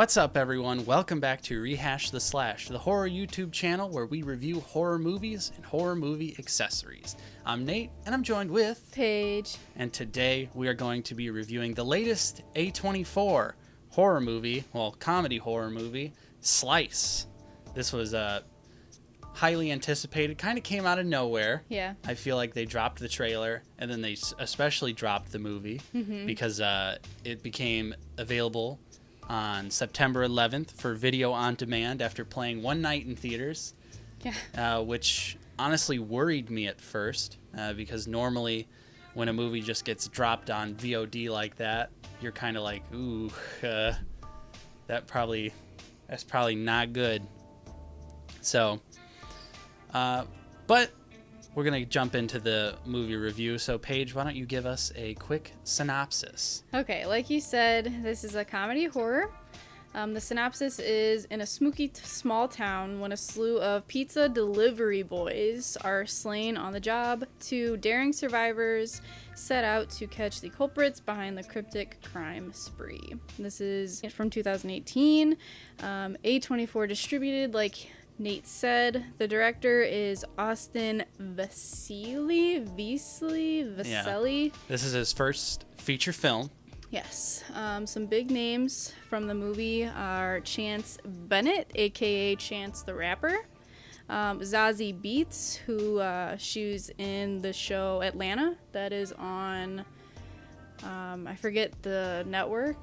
What's up, everyone? Welcome back to Rehash The Slash, the horror YouTube channel where we review horror movies and horror movie accessories. I'm Nate, and I'm joined with Paige. And today we are going to be reviewing the latest A24 horror movie, comedy horror movie, Slice. This was highly anticipated, kind of came out of nowhere. Yeah. I feel like they dropped the trailer, and then they especially dropped the movie because it became available on September 11th for video on demand after playing one night in theaters. Yeah. Which honestly worried me at first because normally when a movie just gets dropped on VOD like that, you're kind of like, ooh, that's probably not good. So, but we're going to jump into the movie review. So, Paige, why don't you give us a quick synopsis? Okay, like you said, this is a comedy horror. The synopsis is, in a spooky small town, when a slew of pizza delivery boys are slain on the job, two daring survivors set out to catch the culprits behind the cryptic crime spree. This is from 2018. A24 distributed, like Nate said. The director is Austin Vaselli. Yeah. This is his first feature film. Yes. Some big names from the movie are Chance Bennett, aka Chance the Rapper, Zazie Beetz, who she's in the show Atlanta that is on I forget the network,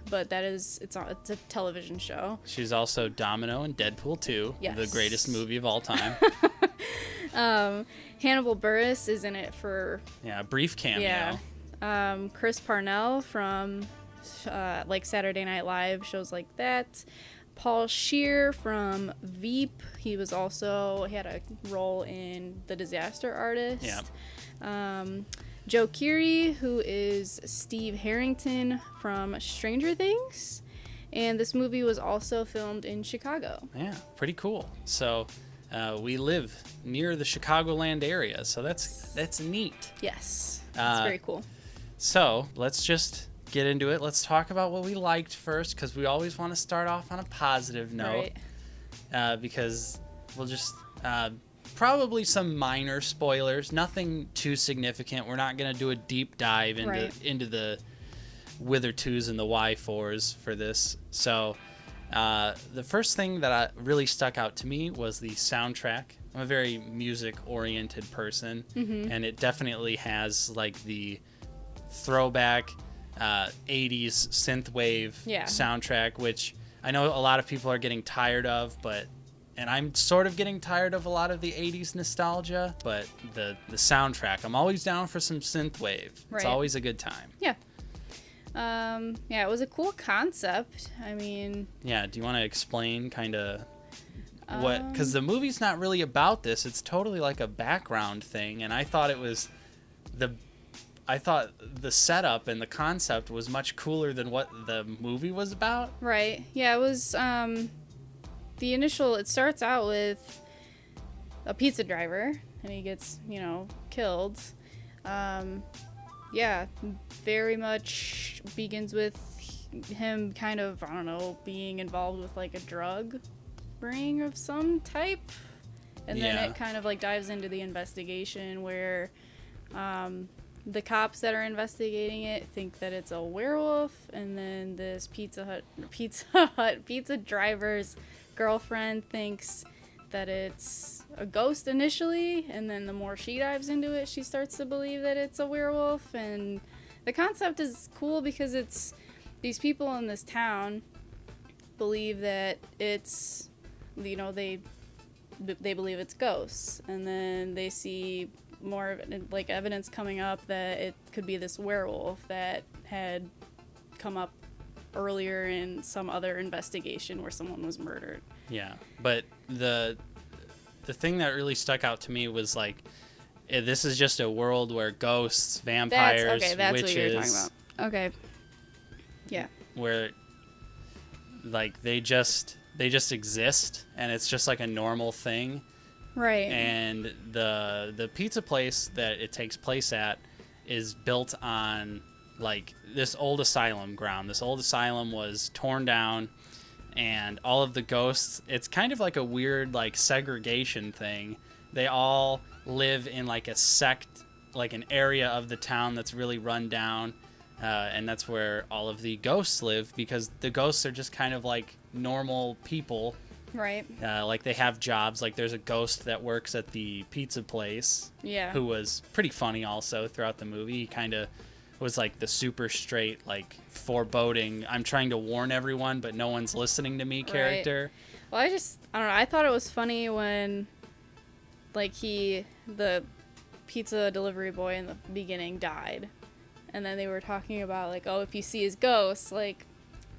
but it's a television show. She's also Domino in Deadpool 2, yes. The greatest movie of all time. Hannibal Buress is in it for a brief cameo. Yeah. Chris Parnell from like Saturday Night Live, shows like that. Paul Scheer from Veep. He had a role in The Disaster Artist. Yeah. Joe Keery, who is Steve Harrington from Stranger Things. And this movie was also filmed in Chicago. Yeah, pretty cool. So we live near the Chicagoland area, so that's neat. Yes, that's very cool. So let's just get into it. Let's talk about what we liked first, because we always want to start off on a positive note. Right. Because we'll just probably some minor spoilers, nothing too significant. We're not going to do a deep dive into the Wither 2s and the Y4s for this. So the first thing that really stuck out to me was the soundtrack. I'm a very music-oriented person, and it definitely has like the throwback 80s synthwave soundtrack, which I know a lot of people are getting tired of, and I'm sort of getting tired of a lot of the 80s nostalgia, but the soundtrack, I'm always down for some synthwave. Right. It's always a good time. Yeah. It was a cool concept. I mean... Yeah, do you want to explain kind of what... Because the movie's not really about this. It's totally like a background thing, and I thought the setup and the concept was much cooler than what the movie was about. Right. Yeah, it was... it starts out with a pizza driver, and he gets, killed. Very much begins with him kind of, being involved with like a drug ring of some type. And then it kind of like dives into the investigation where the cops that are investigating it think that it's a werewolf, and then this pizza driver's girlfriend thinks that it's a ghost initially, and then the more she dives into it, she starts to believe that it's a werewolf. And the concept is cool because it's these people in this town believe that it's, they believe it's ghosts, and then they see more like evidence coming up that it could be this werewolf that had come up earlier in some other investigation where someone was murdered. Yeah, but the thing that really stuck out to me was like, this is just a world where ghosts, vampires, that's witches, what you're talking about. Okay. Yeah. Where like they just exist, and it's just like a normal thing. Right. And the pizza place that it takes place at is built on like this old asylum ground. This old asylum was torn down and all of the ghosts, it's kind of like a weird like segregation thing. They all live in like a sect, like an area of the town that's really run down, and that's where all of the ghosts live, because the ghosts are just kind of like normal people. Right. Like they have jobs. Like there's a ghost that works at the pizza place. Yeah. Who was pretty funny also throughout the movie. He kind of was like the super straight, like foreboding, I'm trying to warn everyone, but no one's listening to me character. Right. Well, I don't know. I thought it was funny when, like, the pizza delivery boy in the beginning died. And then they were talking about, like, oh, if you see his ghost, like,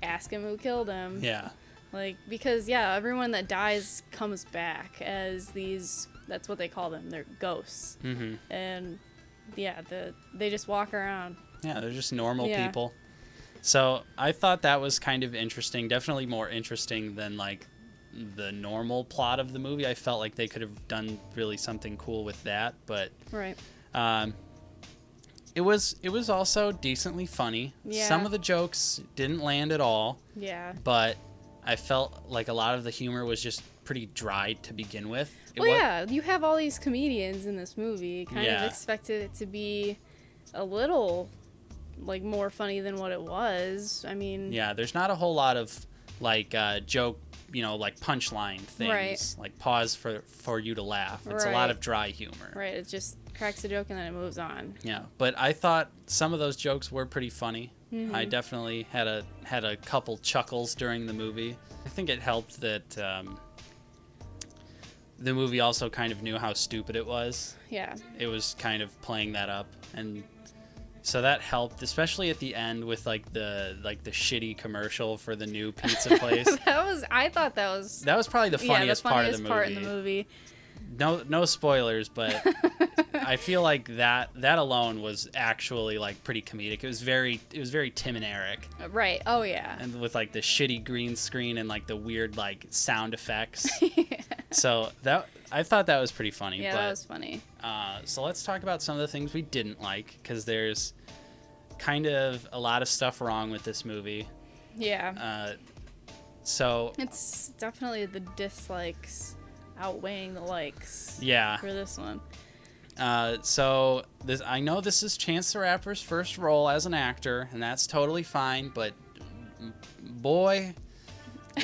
ask him who killed him. Yeah. Like, because, yeah, everyone that dies comes back as these, that's what they call them, they're ghosts. Mm-hmm. And, yeah, they just walk around. Yeah, they're just normal people. So I thought that was kind of interesting, definitely more interesting than, like, the normal plot of the movie. I felt like they could have done really something cool with that, but... Right. It was also decently funny. Yeah. Some of the jokes didn't land at all. Yeah. But I felt like a lot of the humor was just pretty dry to begin with. Yeah, you have all these comedians in this movie. Kind of expected it to be a little, like, more funny than what it was. I mean... Yeah, there's not a whole lot of, like, joke, like punchline things. Right. Like pause for you to laugh. It's a lot of dry humor. Right, it just cracks a joke and then it moves on. Yeah, but I thought some of those jokes were pretty funny. Mm-hmm. I definitely had a couple chuckles during the movie. I think it helped that the movie also kind of knew how stupid it was. Yeah. It was kind of playing that up, and so that helped, especially at the end with like the shitty commercial for the new pizza place. I thought that was probably the funniest part of the movie. Part in the movie. No spoilers, but I feel like that alone was actually like pretty comedic. It was very Tim and Eric. Right. Oh yeah. And with like the shitty green screen and like the weird like sound effects. Yeah. So I thought that was pretty funny. Yeah, that was funny. So let's talk about some of the things we didn't like, because there's kind of a lot of stuff wrong with this movie. Yeah. So it's definitely the dislikes outweighing the likes. Yeah. For this one. So I know this is Chance the Rapper's first role as an actor, and that's totally fine, but boy,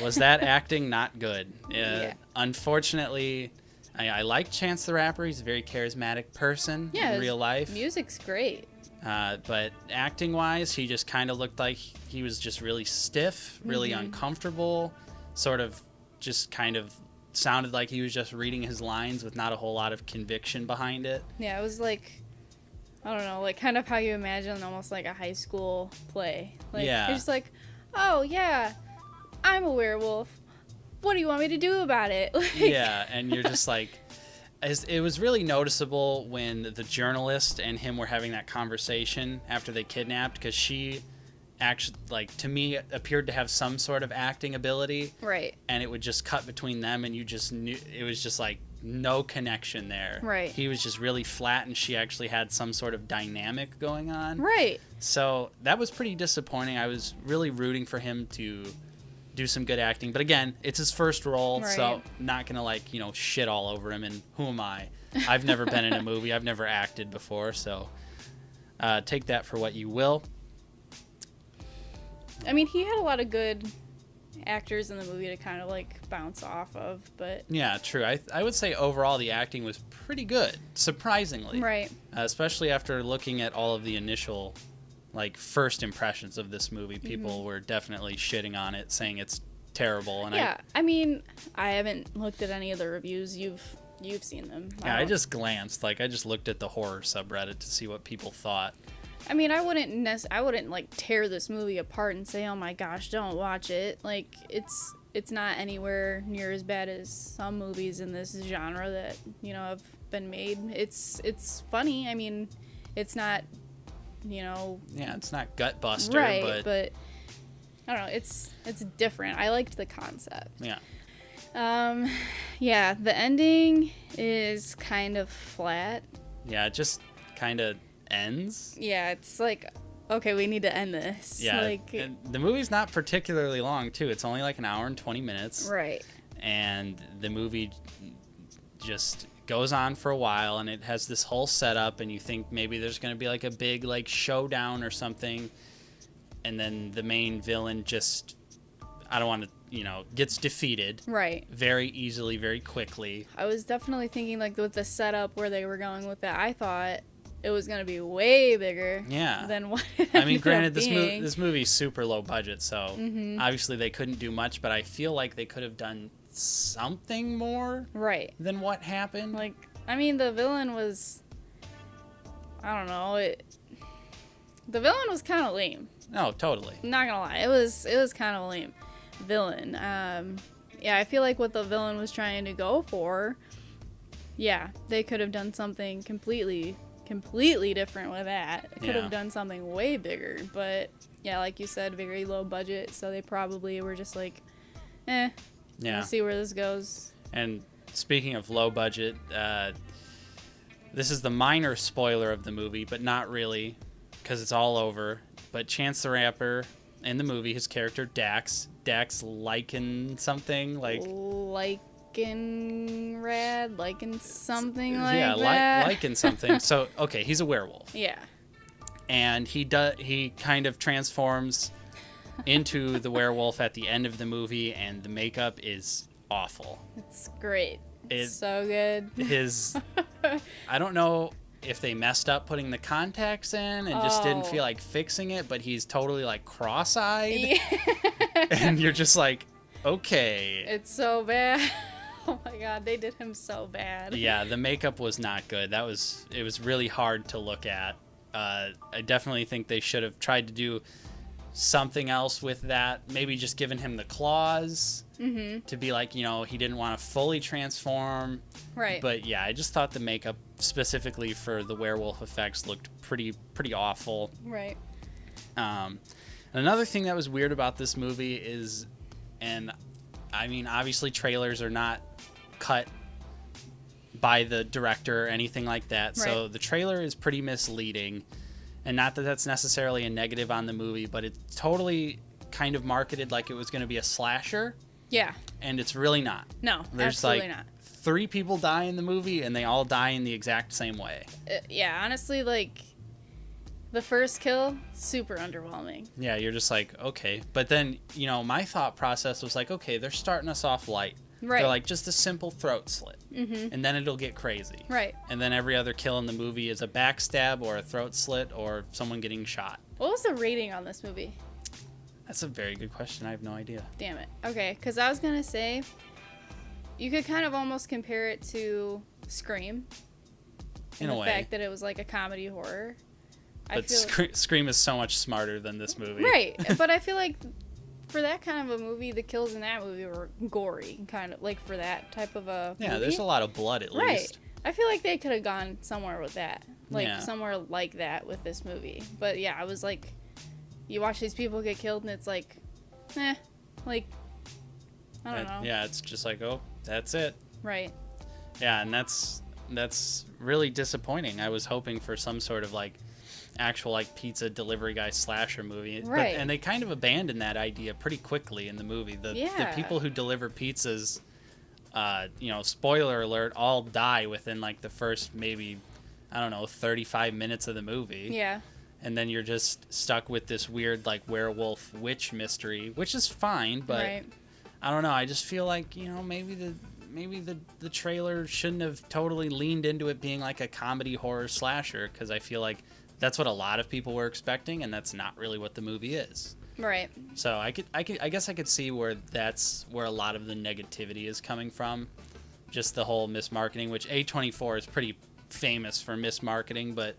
was that acting not good. Yeah. Unfortunately, I like Chance the Rapper. He's a very charismatic person in real life. Music's great. But acting-wise, he just kind of looked like he was just really stiff, really uncomfortable, sort of just kind of sounded like he was just reading his lines with not a whole lot of conviction behind it. Yeah, it was like, I don't know, like kind of how you imagine almost like a high school play. Like, yeah. You're just like, oh yeah, I'm a werewolf. What do you want me to do about it? Like, yeah, and you're just like, it was really noticeable when the journalist and him were having that conversation after they kidnapped, because she actually, like, to me, appeared to have some sort of acting ability. Right. And it would just cut between them, and you just knew, it was just like no connection there. Right. He was just really flat, and she actually had some sort of dynamic going on. Right. So that was pretty disappointing. I was really rooting for him to do some good acting, but again, it's his first role, right. So not gonna shit all over him, and who am I? I've never been in a movie, I've never acted before, so take that for what you will. I mean, he had a lot of good actors in the movie to kind of like bounce off of, but yeah, true. I would say overall the acting was pretty good, surprisingly, right? Especially after looking at all of the initial first impressions of this movie. People were definitely shitting on it, saying it's terrible. And yeah, I mean, I haven't looked at any of the reviews. You've seen them. Yeah, I just glanced. I just looked at the horror subreddit to see what people thought. I mean, I wouldn't tear this movie apart and say, oh my gosh, don't watch it. It's not anywhere near as bad as some movies in this genre that have been made. It's funny. I mean, it's not. Yeah, it's not gut buster, right? But I don't know. It's different. I liked the concept. Yeah. Yeah. The ending is kind of flat. Yeah, it just kind of ends. Yeah, it's like okay, we need to end this. Yeah, Like, and the movie's not particularly long, too. It's only like an hour and 20 minutes. right. And the movie just goes on for a while, and it has this whole setup, and you think maybe there's going to be like a big like showdown or something, and then the main villain just, I don't want to, gets defeated. Right. Very easily, very quickly. I was definitely thinking, like, with the setup where they were going with that, I thought it was going to be way bigger than what it I mean, ended granted, up this being. movie's super low budget, so obviously they couldn't do much, but I feel like they could have done something more Right. than what happened. Like, I mean, the villain was, I don't know, the villain was kind of lame. No, totally. Not gonna lie, it was kind of a lame villain. Yeah, I feel like what the villain was trying to go for, yeah, they could have done something completely different with that. Could have done something way bigger, but yeah, like you said, very low budget, so they probably were just like, Yeah. we'll see where this goes. And speaking of low budget, this is the minor spoiler of the movie, but not really, because it's all over. But Chance the Rapper in the movie, his character Dax liken something like Liken something like that. Liken something. So okay, he's a werewolf. Yeah. And he kind of transforms into the werewolf at the end of the movie, and the makeup is awful. It's great. It's so good. I don't know if they messed up putting the contacts in and just didn't feel like fixing it, but he's totally like cross-eyed. Yeah. And you're just like, okay. It's so bad. Oh my god, they did him so bad. Yeah, the makeup was not good. It was really hard to look at. I definitely think they should have tried to do something else with that. Maybe just given him the claws to be like, he didn't want to fully transform. Right. But yeah, I just thought the makeup specifically for the werewolf effects looked pretty awful. Right. Another thing that was weird about this movie is, and I mean, obviously trailers are not cut by the director or anything like that. Right. So the trailer is pretty misleading. And not that that's necessarily a negative on the movie, but it's totally kind of marketed like it was going to be a slasher. Yeah. And it's really not. No, There's absolutely like not. 3 people die in the movie, and they all die in the exact same way. Yeah, honestly, like, the first kill, super underwhelming. Yeah, you're just like, okay. But then, my thought process was like, okay, they're starting us off light. Right. They're like, just a simple throat slit. And then it'll get crazy. Right. And then every other kill in the movie is a backstab or a throat slit or someone getting shot. What was the rating on this movie? That's a very good question. I have no idea. Damn it. Okay, because I was going to say, you could kind of almost compare it to Scream. In a way. The fact that it was like a comedy horror. But Scream is so much smarter than this movie. Right. But I feel like for that kind of a movie, the kills in that movie were gory, kind of like for that type of a movie. Yeah, there's a lot of blood at least. I feel like they could have gone somewhere with that. Like somewhere like that with this movie. But yeah, I was like, you watch these people get killed and it's like, like, I don't know. Yeah, it's just like, oh, that's it. Right. Yeah, and that's really disappointing. I was hoping for some sort of like actual like pizza delivery guy slasher movie. Right. And they kind of abandoned that idea pretty quickly in the movie. The people who deliver pizzas, spoiler alert, all die within like the first maybe, 35 minutes of the movie. Yeah. And then you're just stuck with this weird like werewolf witch mystery, which is fine, but I don't know. I just feel like, maybe the trailer shouldn't have totally leaned into it being like a comedy horror slasher, because I feel like that's what a lot of people were expecting, and that's not really what the movie is. Right. So I guess I could see where that's where a lot of the negativity is coming from. Just the whole mismarketing, which A24 is pretty famous for mismarketing, but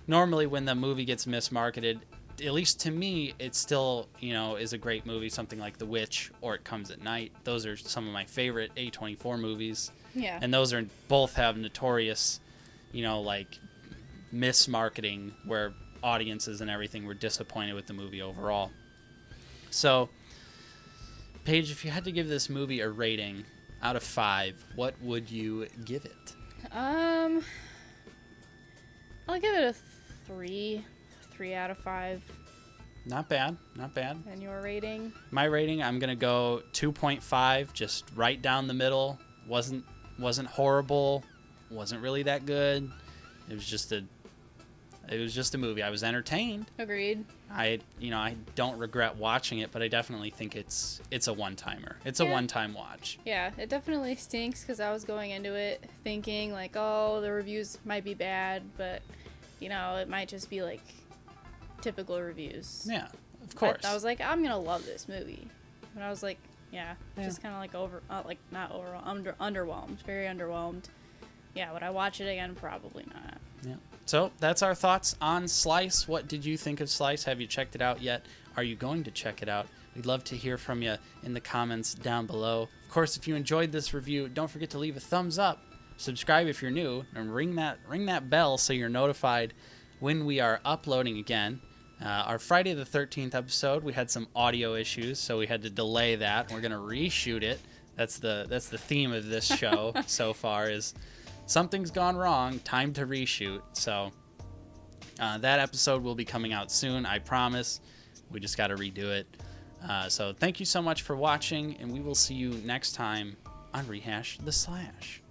normally when the movie gets mismarketed, at least to me, it still, is a great movie, something like The Witch or It Comes at Night. Those are some of my favorite A24 movies. Yeah. And those both have notorious, like mismarketing where audiences and everything were disappointed with the movie overall. So, Paige, if you had to give this movie a rating out of 5, what would you give it? I'll give it a 3 3 out of 5. Not bad. Not bad. And your rating? My rating, I'm going to go 2.5, just right down the middle. Wasn't horrible. Wasn't really that good. It was just a movie. I was entertained. Agreed. I don't regret watching it, but I definitely think it's a one-timer. It's a one-time watch. Yeah, it definitely stinks because I was going into it thinking like, oh, the reviews might be bad, but it might just be like typical reviews. Yeah, of course. But I was like, I'm gonna love this movie, and I was like, just kind of like underwhelmed, very underwhelmed. Yeah, would I watch it again? Probably not. Yeah. So that's our thoughts on Slice. What did you think of Slice? Have you checked it out yet? Are you going to check it out? We'd love to hear from you in the comments down below. Of course, if you enjoyed this review, don't forget to leave a thumbs up, subscribe if you're new, and ring that bell so you're notified when we are uploading again. Our Friday the 13th episode, we had some audio issues, so we had to delay that. We're gonna reshoot it. That's the theme of this show so far is something's gone wrong, time to reshoot. So that episode will be coming out soon, I promise. We just got to redo it. So thank you so much for watching, and we will see you next time on Rehash The Slash.